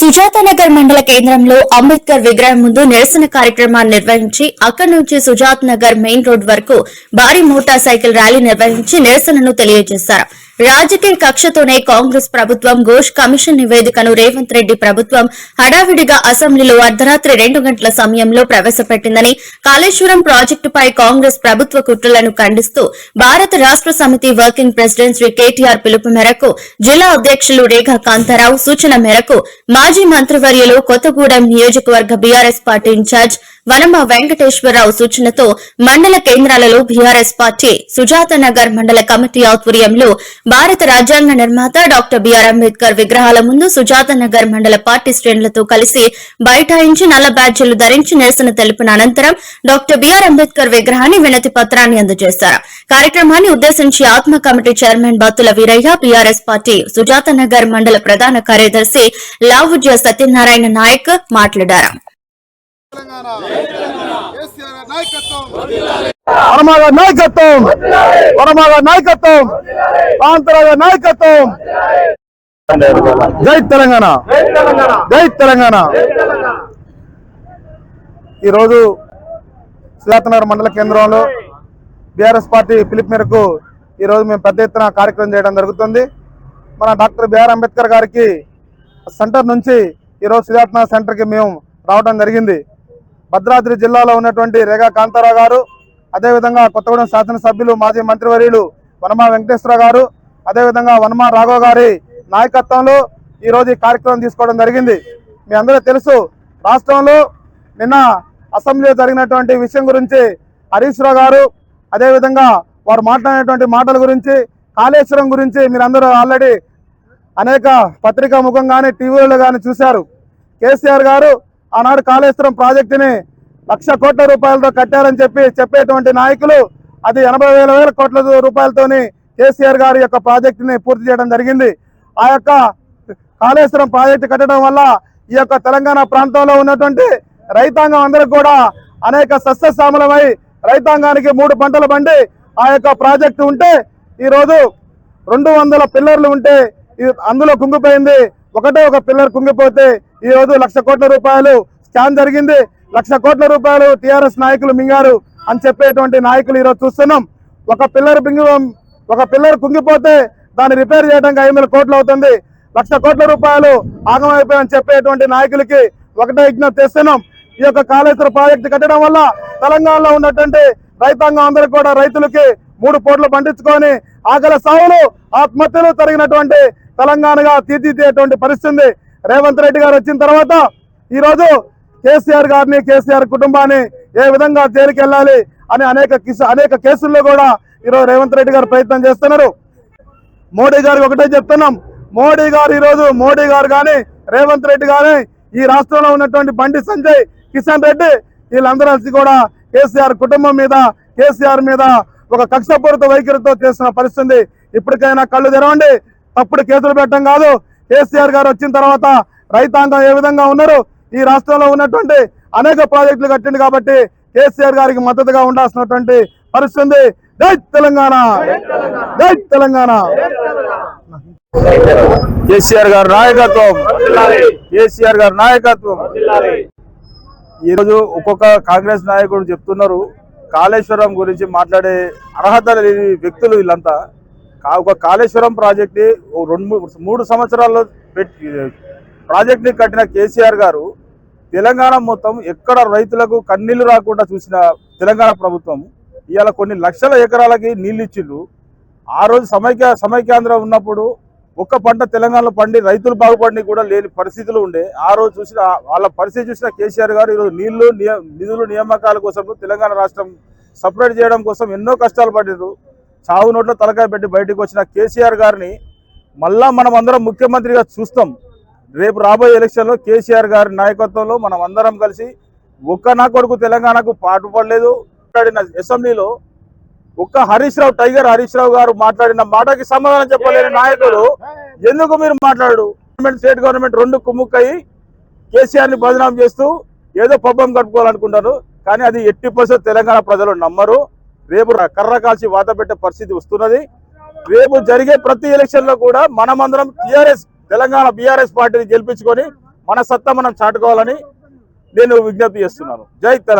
సుజాతనగర్ మండల కేంద్రంలో అంబేద్కర్ విగ్రహం ముందు నిరసన కార్యక్రమాన్ని నిర్వహించి అక్కడి నుంచి సుజాత్ నగర్ మెయిన్ రోడ్ వరకు భారీ మోటార్ సైకిల్ ర్యాలీ నిర్వహించి నిరసనను తెలియజేశారు. రాజకీయ కక్షతోనే కాంగ్రెస్ ప్రభుత్వం ఘోష్ కమిషన్ నివేదికను రేవంత్ రెడ్డి ప్రభుత్వం హడావిడిగా అసెంబ్లీలో అర్ధరాత్రి 2 గంటల సమయంలో ప్రవేశపెట్టిందని, కాళేశ్వరం ప్రాజెక్టుపై కాంగ్రెస్ ప్రభుత్వ కుట్రలను ఖండిస్తూ భారత రాష్ట్ర సమితి వర్కింగ్ ప్రెసిడెంట్ శ్రీ కేటీఆర్ పిలుపు మేరకు జిల్లా అధ్యక్షులు రేఖా కాంతారావు సూచన మేరకు మాజీ మంత్రివర్యులు కొత్తగూడెం నియోజకవర్గ BRS party in-charge Vanama Venkateswara Rao సూచనతో మండల కేంద్రాలలో బీఆర్ఎస్ పార్టీ సుజాతనగర్ మండల కమిటీ ఆధ్వర్యంలో భారత రాజ్యాంగ నిర్మాత డాక్టర్ బిఆర్ అంబేద్కర్ విగ్రహాల ముందు సుజాతనగర్ మండల పార్టీ శ్రేణులతో కలిసి బైఠాయించి నల్ల బ్యాడ్జీలు ధరించి నిరసన తెలిపిన అనంతరం డాక్టర్ బిఆర్ అంబేద్కర్ విగ్రహాన్ని వినతి పత్రాన్ని అందజేశారు. కార్యక్రమాన్ని ఉద్దేశించి ఆత్మ committee chairman Battula Veeraiah, BRS party Sujatanagar మండల ప్రధాన కార్యదర్శి లావుజ్య సత్యనారాయణ నాయక్ మాట్లాడారు. జై తెలంగాణ, జై తెలంగాణ. ఈరోజు సుజాతనగర్ మండల కేంద్రంలో బీఆర్ఎస్ పార్టీ పిలుపు మేరకు ఈరోజు మేము పెద్ద ఎత్తున కార్యక్రమం చేయడం జరుగుతుంది. మన డాక్టర్ బిఆర్ అంబేద్కర్ గారికి సెంటర్ నుంచి ఈరోజు సుజాతనగర్ సెంటర్కి మేము రావడం జరిగింది. భద్రాద్రి జిల్లాలో ఉన్నటువంటి రేఖా కాంతారావు గారు, అదేవిధంగా కొత్తగూడెం శాసనసభ్యులు మాజీ మంత్రివర్యులు వనమ వెంకటేశ్వర గారు, అదేవిధంగా వనమ రాఘవ గారి నాయకత్వంలో ఈరోజు ఈ కార్యక్రమం తీసుకోవడం జరిగింది. మీ అందరూ తెలుసు, రాష్ట్రంలో నిన్న అసెంబ్లీలో జరిగినటువంటి విషయం గురించి హరీష్ రావు గారు, అదేవిధంగా వారు మాట్లాడినటువంటి మాటల గురించి, కాళేశ్వరం గురించి మీరందరూ ఆల్రెడీ అనేక పత్రికా ముఖం కానీ టీవీలలో కానీ చూశారు. కేసీఆర్ గారు ఆనాడు కాళేశ్వరం ప్రాజెక్టుని 1,00,000 కోట్ల రూపాయలతో కట్టారని చెప్పేటువంటి నాయకులు అది 80,000 కోట్ల రూపాయలతోని కేసీఆర్ గారి యొక్క ప్రాజెక్టుని పూర్తి చేయడం జరిగింది. ఆ యొక్క కాళేశ్వరం ప్రాజెక్టు కట్టడం వల్ల ఈ యొక్క తెలంగాణ ప్రాంతంలో ఉన్నటువంటి రైతాంగం అందరికి కూడా అనేక సస్యశ్యామలమై రైతాంగానికి 3 పంటలు పండి ఆ యొక్క ప్రాజెక్టు ఉంటే ఈరోజు 200 పిల్లర్లు ఉంటే అందులో కుంగిపోయింది. ఒకటే ఒక పిల్లర్ కుంగిపోతే ఈరోజు 1,00,000 కోట్ల రూపాయలు స్కామ్ జరిగింది. 1,00,000 కోట్ల రూపాయలు టీఆర్ఎస్ నాయకులు మింగారు అని చెప్పేటువంటి నాయకులు ఈరోజు చూస్తున్నాం. ఒక పిల్లర్ కుంగిపోతే దాన్ని రిపేర్ చేయడానికి 500 కోట్లు అవుతుంది. 1,00,000 కోట్ల రూపాయలు ఆగమైపోయాయని చెప్పేటువంటి నాయకులకి ఒకటే విజ్ఞప్తి చేస్తున్నాం. ఈ యొక్క కాళేశ్వర ప్రాజెక్టు కట్టడం వల్ల తెలంగాణలో ఉన్నటువంటి రైతాంగం అందరికి కూడా రైతులకి 3 పూటలు పండించుకొని ఆకలి సావులు ఆత్మహత్యలు జరిగినటువంటి తెలంగాణగా తీర్చిదిద్దేటువంటి పరిస్థితి రేవంత్ రెడ్డి గారు వచ్చిన తర్వాత ఈరోజు కేసీఆర్ గారిని, కేసీఆర్ కుటుంబాన్ని ఏ విధంగా జైలుకి వెళ్ళాలి అని అనేక కేసుల్లో కూడా ఈరోజు రేవంత్ రెడ్డి గారు ప్రయత్నం చేస్తున్నారు. మోడీ గారికి ఒకటే చెప్తున్నాం, మోడీ గారు కానీ రేవంత్ రెడ్డి కానీ ఈ రాష్ట్రంలో ఉన్నటువంటి బండి సంజయ్, కిషన్ రెడ్డి వీళ్ళందరూ కూడా కేసీఆర్ కుటుంబం మీద, కేసీఆర్ మీద ఒక కక్షపూరిత వైఖరితో చేస్తున్న పరిస్థితి. ఇప్పటికైనా కళ్ళు తెరవండి. తప్పుడు కేసులు పెట్టడం కాదు. కేసీఆర్ గారు వచ్చిన తర్వాత రైతాంగం ఏ విధంగా ఉన్నారు, ఈ రాష్ట్రంలో ఉన్నటువంటి అనేక ప్రాజెక్టులు కట్టింది కాబట్టి కేసీఆర్ గారికి మద్దతుగా ఉండాల్సినటువంటి పరిస్థితి. జై తెలంగాణ, జై తెలంగాణ. కేసీఆర్ గారి నాయకత్వం, కేసీఆర్ గారి నాయకత్వం. ఈరోజు ఒక్కొక్క కాంగ్రెస్ నాయకుడు చెప్తున్నారు కాళేశ్వరం గురించి మాట్లాడే అర్హత లేని వ్యక్తులు వీళ్ళంతా. ఒక కాళేశ్వరం ప్రాజెక్ట్ని 2-3 సంవత్సరాల్లో ప్రాజెక్ట్ని కట్టిన కేసీఆర్ గారు తెలంగాణ మొత్తం ఎక్కడ రైతులకు కన్నీళ్లు రాకుండా చూసిన తెలంగాణ ప్రభుత్వం ఇవాళ కొన్ని లక్షల ఎకరాలకి నీళ్ళు ఇచ్చిండు. ఆ రోజు సమైక్యాంధ్ర ఉన్నప్పుడు ఒక్క పంట తెలంగాణలో పండి రైతులు బాగుపడి కూడా లేని పరిస్థితులు ఉండే. ఆ రోజు చూసిన వాళ్ళ పరిస్థితి చూసిన కేసీఆర్ గారు ఈరోజు నిధులు నియామకాల కోసం తెలంగాణ రాష్ట్రం సపరేట్ చేయడం కోసం ఎన్నో కష్టాలు పడ్డారు. చావు నోట్లో తలకాయ పెట్టి బయటకు వచ్చిన కేసీఆర్ గారిని మళ్ళా మనం అందరం ముఖ్యమంత్రిగా చూస్తాం. రేపు రాబోయే ఎలక్షన్లో కేసీఆర్ గారి నాయకత్వంలో మనం అందరం కలిసి నా కొడుకు తెలంగాణకు పాటుపడలేదు. అసెంబ్లీలో హరీష్ రావు, టైగర్ హరీష్ రావు గారు మాట్లాడిన మాటకి సమాధానం చెప్పలేని నాయకులు ఎందుకు మీరు మాట్లాడు? స్టేట్ గవర్నమెంట్ 2 కుమ్ముక్కయి కేసీఆర్ని బదనాం చేస్తూ ఏదో పబ్బం కట్టుకోవాలనుకుంటారు. కానీ అది 80% తెలంగాణ ప్రజలు నమ్మరు. రేపు కర్ర కాల్చి వాత పెట్టే పరిస్థితి వస్తున్నది. రేపు జరిగే ప్రతి ఎలక్షన్ లో కూడా మనమందరం తెలంగాణ బీఆర్ఎస్ పార్టీని గెలిపించుకొని మన సత్తా మనం చాటుకోవాలని నేను విజ్ఞప్తి చేస్తున్నాను. జై తెలంగాణ.